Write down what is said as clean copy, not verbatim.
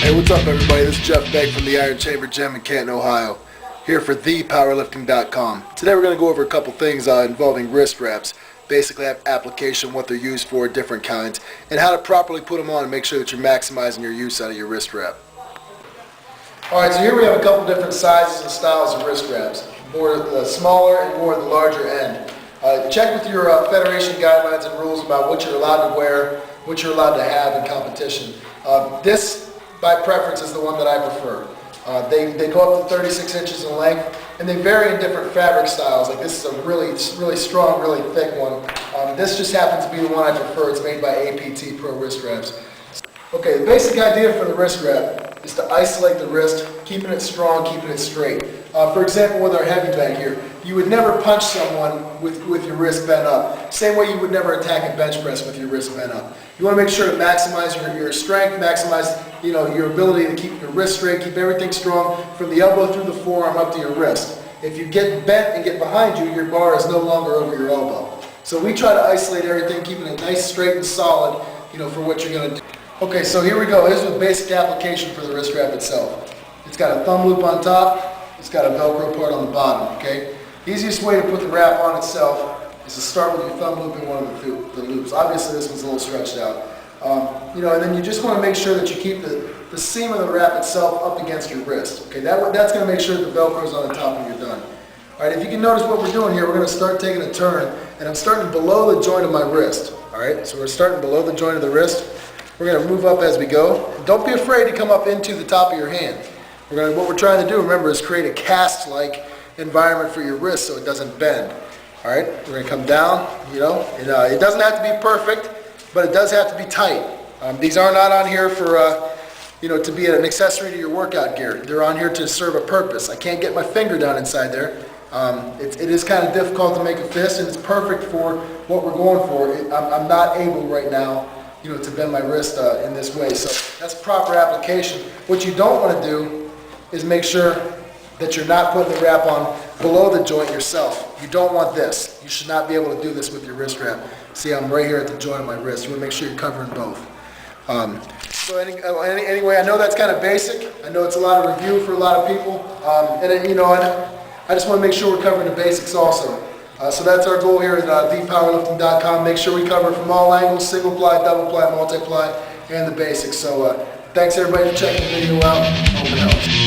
Hey, what's up everybody? This is Jeff Begue from the Iron Chamber Gym in Canton, Ohio, here for thepowerlifting.com. Today we're going to go over a couple things involving wrist wraps, basically application, what they're used for, different kinds, and how to properly put them on and make sure that you're maximizing your use out of your wrist wrap. Alright, so here we have a couple different sizes and styles of wrist wraps, more the smaller and more the larger end. Check with your federation guidelines and rules about what you're allowed to wear, what you're allowed to have in competition. This, by preference, is the one that I prefer. They go up to 36 inches in length, and they vary in different fabric styles. Like this is a really strong, really thick one. This just happens to be the one I prefer. It's made by APT Pro Wrist Wraps. Okay, the basic idea for the wrist wrap is to isolate the wrist, keeping it strong, keeping it straight. For example, with our heavy bag here, you would never punch someone with your wrist bent up. Same way you would never attack a bench press with your wrist bent up. You want to make sure to maximize your strength, maximize your ability to keep your wrist straight, keep everything strong from the elbow through the forearm up to your wrist. If you get bent and get behind you, your bar is no longer over your elbow. So we try to isolate everything, keeping it nice, straight, and solid, for what you're going to do. Okay, so here we go. Here's the basic application for the wrist wrap itself. It's got a thumb loop on top. It's got a Velcro part on the bottom. Okay. Easiest way to put the wrap on itself is to start with your thumb loop in one of the loops. Obviously, this one's a little stretched out. And then you just want to make sure that you keep the seam of the wrap itself up against your wrist. Okay, that's going to make sure that the Velcro's on the top when you're done. All right. If you can notice what we're doing here, we're going to start taking a turn, and I'm starting below the joint of my wrist. All right. So we're starting below the joint of the wrist. We're going to move up as we go. Don't be afraid to come up into the top of your hand. What we're trying to do, remember, is create a cast-like environment for your wrist so it doesn't bend. All right, we're going to come down. It doesn't have to be perfect, but it does have to be tight. These are not on here for, to be an accessory to your workout gear. They're on here to serve a purpose. I can't get my finger down inside there. It is kind of difficult to make a fist, and it's perfect for what we're going for. I'm not able right now to bend my wrist in this way. So that's proper application. What you don't want to do is make sure that you're not putting the wrap on below the joint yourself. You don't want this. You should not be able to do this with your wrist wrap. See, I'm right here at the joint of my wrist. You want to make sure you're covering both. Anyway, I know that's kind of basic. I know it's a lot of review for a lot of people. I just want to make sure we're covering the basics also. So that's our goal here at thepowerlifting.com. Make sure we cover from all angles, single ply, double ply, multi-ply, and the basics. So thanks everybody for checking the video out. Hope it helps.